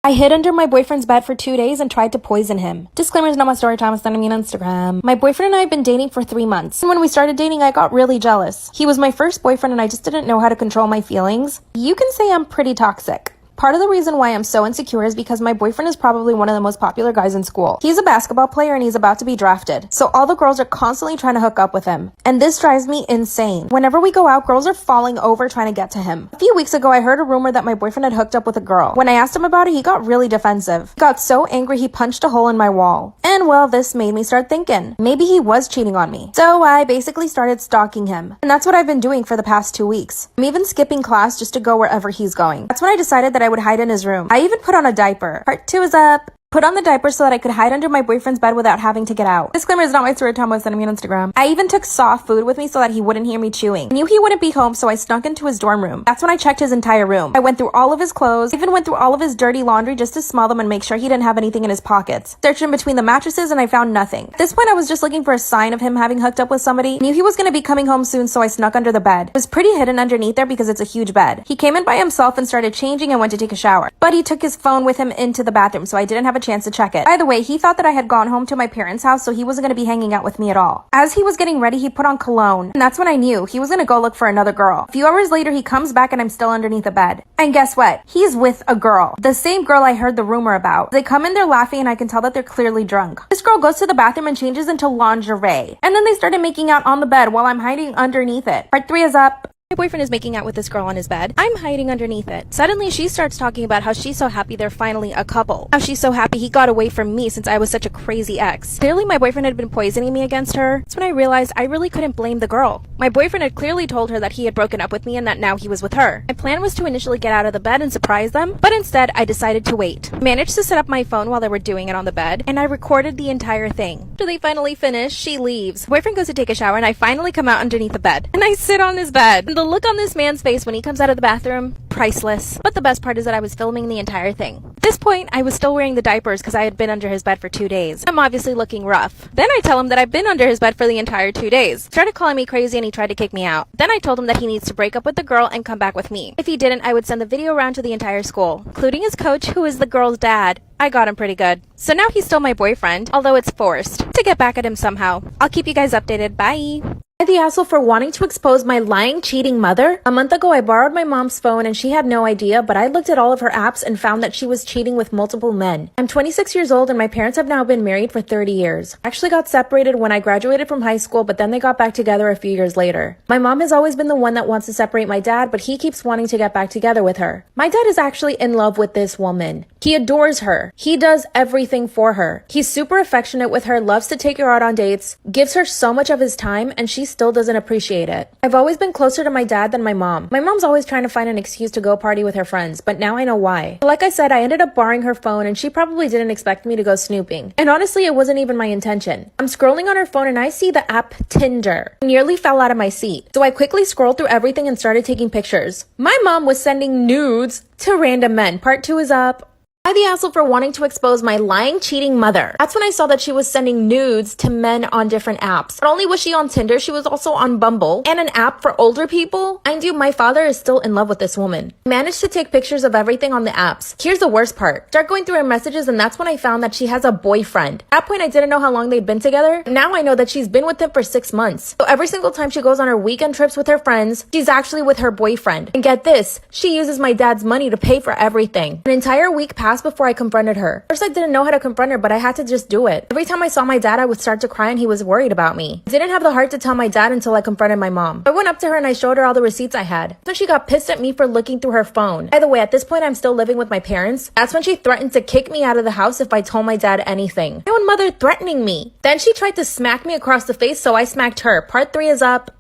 I hid under my boyfriend's bed for 2 days and tried to poison him. Disclaimer is not my story time, sending me on Instagram. My boyfriend and I have been dating for 3 months. And when we started dating, I got really jealous. He was my first boyfriend and I just didn't know how to control my feelings. You can say I'm pretty toxic. Part of the reason why I'm so insecure is because my boyfriend is probably one of the most popular guys in school. He's a basketball player and he's about to be drafted. So all the girls are constantly trying to hook up with him. And this drives me insane. Whenever we go out, girls are falling over trying to get to him. A few weeks ago, I heard a rumor that my boyfriend had hooked up with a girl. When I asked him about it, he got really defensive. He got so angry he punched a hole in my wall. And well, this made me start thinking, maybe he was cheating on me. So I basically started stalking him. And that's what I've been doing for the past 2 weeks. I'm even skipping class just to go wherever he's going. That's when I decided that I would hide in his room. I even put on a diaper. Part 2 is up. Put on the diaper so that I could hide under my boyfriend's bed without having to get out. Disclaimer is not my story time, sending me on Instagram. I even took soft food with me so that he wouldn't hear me chewing. I knew he wouldn't be home, so I snuck into his dorm room. That's when I checked his entire room. I went through all of his clothes, even went through all of his dirty laundry just to smell them and make sure he didn't have anything in his pockets. Searched in between the mattresses and I found nothing. At this point, I was just looking for a sign of him having hooked up with somebody. I knew he was going to be coming home soon, so I snuck under the bed. It was pretty hidden underneath there because it's a huge bed. He came in by himself and started changing and went to take a shower. But he took his phone with him into the bathroom, so I didn't have a chance to check it. By the way, he thought that I had gone home to my parents' house, so he wasn't going to be hanging out with me at all. As he was getting ready, he put on cologne, and that's when I knew he was going to go look for another girl. A few hours later, he comes back and I'm still underneath the bed. And guess what? He's with a girl. The same girl I heard the rumor about. They come in there laughing and I can tell that they're clearly drunk. This girl goes to the bathroom and changes into lingerie. And then they started making out on the bed while I'm hiding underneath it. Part 3 is up. My boyfriend is making out with this girl on his bed. I'm hiding underneath it. Suddenly, she starts talking about how she's so happy they're finally a couple. How she's so happy he got away from me since I was such a crazy ex. Clearly, my boyfriend had been poisoning me against her. That's when I realized I really couldn't blame the girl. My boyfriend had clearly told her that he had broken up with me and that now he was with her. My plan was to initially get out of the bed and surprise them, but instead, I decided to wait. I managed to set up my phone while they were doing it on the bed, and I recorded the entire thing. After they finally finish, she leaves. Boyfriend goes to take a shower, and I finally come out underneath the bed. And I sit on his bed. And the look on this man's face when he comes out of the bathroom, priceless. But the best part is that I was filming the entire thing. At this point, I was still wearing the diapers because I had been under his bed for 2 days. I'm obviously looking rough. Then I tell him that I've been under his bed for the entire 2 days. He started calling me crazy and he tried to kick me out. Then I told him that he needs to break up with the girl and come back with me. If he didn't, I would send the video around to the entire school, including his coach, who is the girl's dad. I got him pretty good. So now he's still my boyfriend, although it's forced, to get back at him somehow. I'll keep you guys updated. Bye! The asshole for wanting to expose my lying, cheating mother. A month ago, I borrowed my mom's phone and she had no idea, but I looked at all of her apps and found that she was cheating with multiple men. I'm 26 years old and my parents have now been married for 30 years. I actually got separated when I graduated from high school, but then they got back together a few years later. My mom has always been the one that wants to separate my dad, but he keeps wanting to get back together with her. My dad is actually in love with this woman. He adores her. He does everything for her. He's super affectionate with her, loves to take her out on dates, gives her so much of his time, and she still doesn't appreciate it. I've always been closer to my dad than my mom. My mom's always trying to find an excuse to go party with her friends, but now I know why. Like I said, I ended up borrowing her phone and she probably didn't expect me to go snooping. And honestly, it wasn't even my intention. I'm scrolling on her phone and I see the app Tinder. I nearly fell out of my seat. So I quickly scrolled through everything and started taking pictures. My mom was sending nudes to random men. Part 2 is up. I the asshole for wanting to expose my lying, cheating mother. That's when I saw that she was sending nudes to men on different apps. Not only was she on Tinder, she was also on Bumble and an app for older people. Mind you, my father is still in love with this woman. I managed to take pictures of everything on the apps. Here's the worst part. Start going through her messages and that's when I found that she has a boyfriend. At that point, I didn't know how long they'd been together. Now I know that she's been with him for 6 months. So every single time she goes on her weekend trips with her friends, she's actually with her boyfriend. And get this, she uses my dad's money to pay for everything. An entire week passed before I confronted her. First, I didn't know how to confront her, but I had to just do it. Every time I saw my dad, I would start to cry and he was worried about me. I didn't have the heart to tell my dad until I confronted my mom. I went up to her and I showed her all the receipts I had. Then she got pissed at me for looking through her phone. By the way, at this point, I'm still living with my parents. That's when she threatened to kick me out of the house if I told my dad anything. My own mother threatening me. Then she tried to smack me across the face, so I smacked her. Part 3 is up.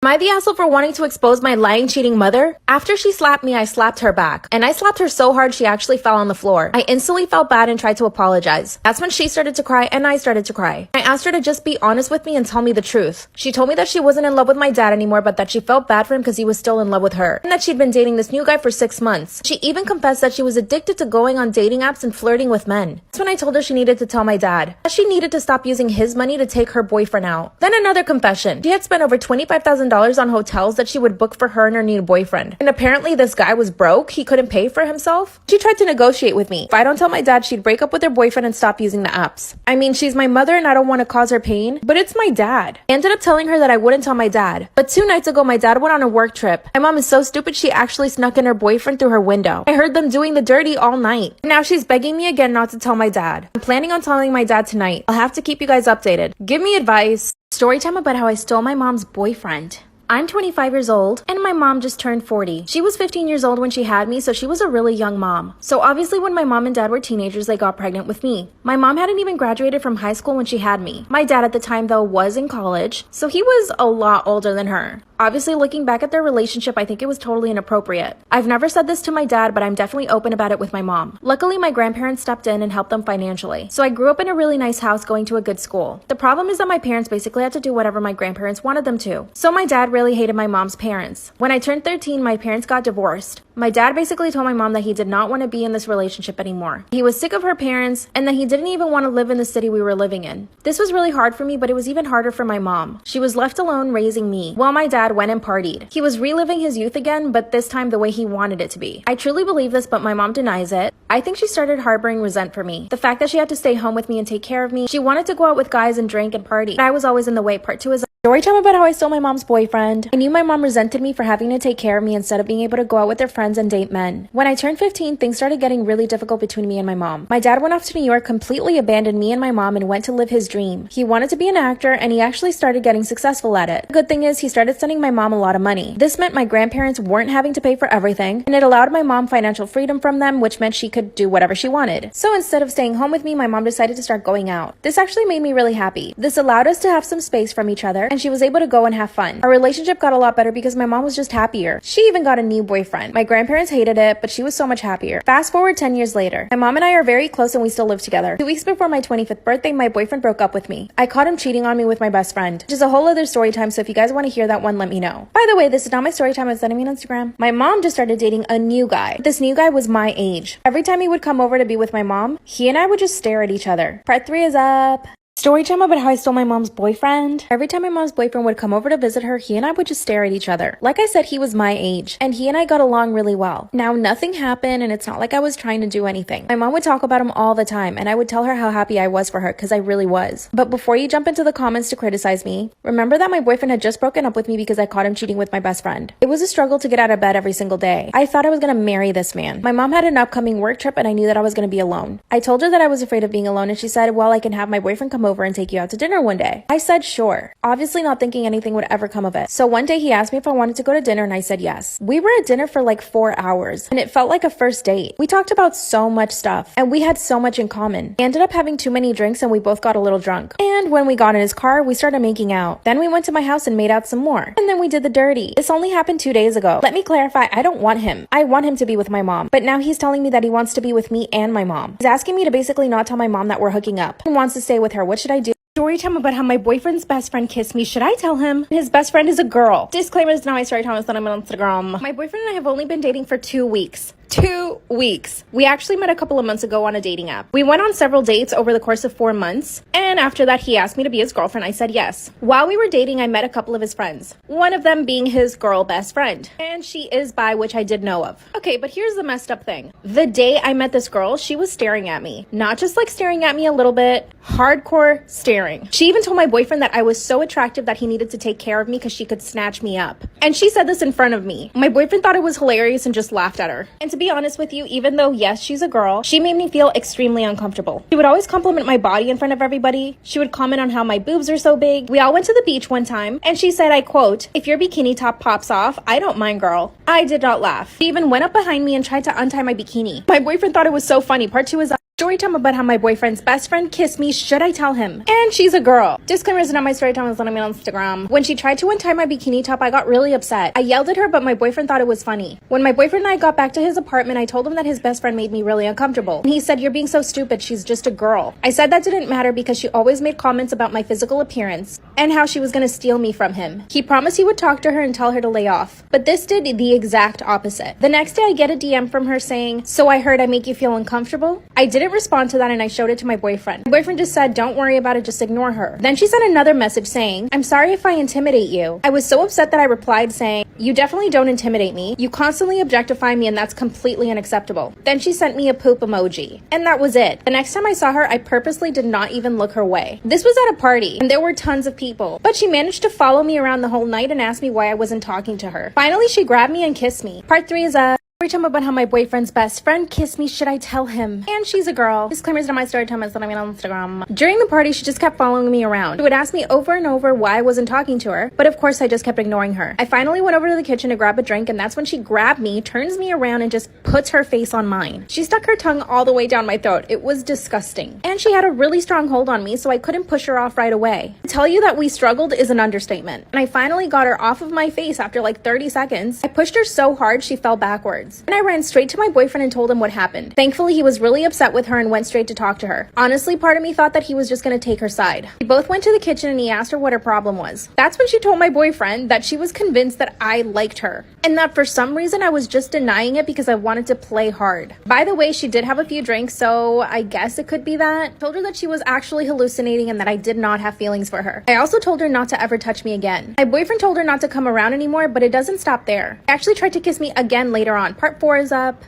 Am I the asshole for wanting to expose my lying, cheating mother? After she slapped me, I slapped her back. And I slapped her so hard she actually fell on the floor. I instantly felt bad and tried to apologize. That's when she started to cry and I started to cry. I asked her to just be honest with me and tell me the truth. She told me that she wasn't in love with my dad anymore, but that she felt bad for him because he was still in love with her. And that she'd been dating this new guy for 6 months. She even confessed that she was addicted to going on dating apps and flirting with men. That's when I told her she needed to tell my dad. That she needed to stop using his money to take her boyfriend out. Then another confession. She had spent over $25,000 $100,000 on hotels that she would book for her and her new boyfriend. And apparently this guy was broke. He couldn't pay for himself. She tried to negotiate with me. If I don't tell my dad, she'd break up with her boyfriend and stop using the apps. I mean, she's my mother and I don't want to cause her pain, but it's my dad. I ended up telling her that I wouldn't tell my dad. But 2 nights ago, my dad went on a work trip. My mom is so stupid, she actually snuck in her boyfriend through her window. I heard them doing the dirty all night. Now she's begging me again not to tell my dad. I'm planning on telling my dad tonight. I'll have to keep you guys updated. Give me advice. Story time about how I stole my mom's boyfriend. I'm 25 years old, and my mom just turned 40. She was 15 years old when she had me, so she was a really young mom. So obviously when my mom and dad were teenagers, they got pregnant with me. My mom hadn't even graduated from high school when she had me. My dad at the time, though, was in college, so he was a lot older than her. Obviously, looking back at their relationship, I think it was totally inappropriate. I've never said this to my dad, but I'm definitely open about it with my mom. Luckily, my grandparents stepped in and helped them financially. So I grew up in a really nice house going to a good school. The problem is that my parents basically had to do whatever my grandparents wanted them to. So my dad really hated my mom's parents. When I turned 13, my parents got divorced. My dad basically told my mom that he did not want to be in this relationship anymore. He was sick of her parents and that he didn't even want to live in the city we were living in. This was really hard for me, but it was even harder for my mom. She was left alone raising me while my dad went and partied. He was reliving his youth again, but this time the way he wanted it to be. I truly believe this, but my mom denies it. I think she started harboring resent for me. The fact that she had to stay home with me and take care of me. She wanted to go out with guys and drink and party, but I was always in the way. Part 2 is story time about how I stole my mom's boyfriend. I knew my mom resented me for having to take care of me instead of being able to go out with her friends and date men. When I turned 15, things started getting really difficult between me and my mom. My dad went off to New York, completely abandoned me and my mom, and went to live his dream. He wanted to be an actor, and he actually started getting successful at it. The good thing is he started sending my mom a lot of money. This meant my grandparents weren't having to pay for everything, and it allowed my mom financial freedom from them, which meant she could do whatever she wanted. So instead of staying home with me, my mom decided to start going out. This actually made me really happy. This allowed us to have some space from each other, and she was able to go and have fun. Our relationship got a lot better because my mom was just happier. She even got a new boyfriend. My grandparents hated it, but she was so much happier. Fast forward 10 years later. My mom and I are very close and we still live together. 2 weeks before my 25th birthday, my boyfriend broke up with me. I caught him cheating on me with my best friend, which is a whole other story time, so if you guys want to hear that one, let me know. By the way, this is not my story time, it's sending me on Instagram. My mom just started dating a new guy. This new guy was my age. Every time he would come over to be with my mom, he and I would just stare at each other. Part 3 is up. Story time about how I stole my mom's boyfriend. Every time my mom's boyfriend would come over to visit her, he and I would just stare at each other. Like I said, he was my age, and he and I got along really well. Now, nothing happened, and it's not like I was trying to do anything. My mom would talk about him all the time, and I would tell her how happy I was for her, because I really was. But before you jump into the comments to criticize me, remember that my boyfriend had just broken up with me because I caught him cheating with my best friend. It was a struggle to get out of bed every single day. I thought I was gonna marry this man. My mom had an upcoming work trip, and I knew that I was gonna be alone. I told her that I was afraid of being alone, and she said, well, I can have my boyfriend come over and take you out to dinner one day. I said sure, obviously not thinking anything would ever come of it. So one day he asked me if I wanted to go to dinner and I said yes. We were at dinner for like 4 hours and it felt like a first date. We talked about so much stuff and we had so much in common. We ended up having too many drinks and we both got a little drunk. And when we got in his car, we started making out. Then we went to my house and made out some more. And then we did the dirty. This only happened 2 days ago. Let me clarify, I don't want him. I want him to be with my mom. But now he's telling me that he wants to be with me and my mom. He's asking me to basically not tell my mom that we're hooking up and wants to stay with her. What should I do? Story time about how my boyfriend's best friend kissed me. Should I tell him? His best friend is a girl. Disclaimer, it's not my story time, it's not on Instagram. My boyfriend and I have only been dating for 2 weeks. 2 weeks. We actually met a couple of months ago on a dating app. We went on several dates over the course of 4 months, and after that he asked me to be his girlfriend. I said yes. While we were dating, I met a couple of his friends, one of them being his girl best friend, and she is bi, which I did know of. Okay, but here's the messed up thing. The day I met this girl, she was staring at me. Not just like staring at me a little bit, hardcore staring. She even told my boyfriend that I was so attractive that he needed to take care of me because she could snatch me up. And she said this in front of me. My boyfriend thought it was hilarious and just laughed at her. And to be honest with you, even though yes, she's a girl, she made me feel extremely uncomfortable. She would always compliment my body in front of everybody. She would comment on how my boobs are so big. We all went to the beach one time and she said, I quote, if your bikini top pops off, I don't mind, girl. I did not laugh. She even went up behind me and tried to untie my bikini. My boyfriend thought it was so funny. Part 2 is story time about how my boyfriend's best friend kissed me. Should I tell him? And she's a girl. Disclaimer, is not my story time, it's on me on Instagram. When she tried to untie my bikini top, I got really upset. I yelled at her, but my boyfriend thought it was funny. When my boyfriend and I got back to his apartment, I told him that his best friend made me really uncomfortable. And he said, you're being so stupid, she's just a girl. I said that didn't matter because she always made comments about my physical appearance and how she was gonna steal me from him. He promised he would talk to her and tell her to lay off. But this did the exact opposite. The next day I get a DM from her saying, so I heard I make you feel uncomfortable? I didn't didn't respond to that and I showed it to my boyfriend. My boyfriend just said, don't worry about it, just ignore her. Then she sent another message saying, I'm sorry if I intimidate you. I was so upset that I replied saying, you definitely don't intimidate me. You constantly objectify me and that's completely unacceptable. Then she sent me a poop emoji. And that was it. The next time I saw her, I purposely did not even look her way. This was at a party and there were tons of people, but she managed to follow me around the whole night and asked me why I wasn't talking to her. Finally, she grabbed me and kissed me. Part 3 is story time about how my boyfriend's best friend kissed me. Should I tell him? And she's a girl. Disclaimers on my story time on Instagram. During the party, she just kept following me around. She would ask me over and over why I wasn't talking to her, but of course I just kept ignoring her. I finally went over to the kitchen to grab a drink, and that's when she grabbed me, turns me around, and just puts her face on mine. She stuck her tongue all the way down my throat. It was disgusting. And she had a really strong hold on me, so I couldn't push her off right away. To tell you that we struggled is an understatement. And I finally got her off of my face after like 30 seconds. I pushed her so hard she fell backwards. And I ran straight to my boyfriend and told him what happened. Thankfully, he was really upset with her and went straight to talk to her. Honestly, part of me thought that he was just gonna take her side. We both went to the kitchen and he asked her what her problem was. That's when she told my boyfriend that she was convinced that I liked her, and that for some reason I was just denying it because I wanted to play hard. By the way, she did have a few drinks, so I guess it could be that. I told her that she was actually hallucinating and that I did not have feelings for her. I also told her not to ever touch me again. My boyfriend told her not to come around anymore, but it doesn't stop there. He actually tried to kiss me again later on. Part 4 is up.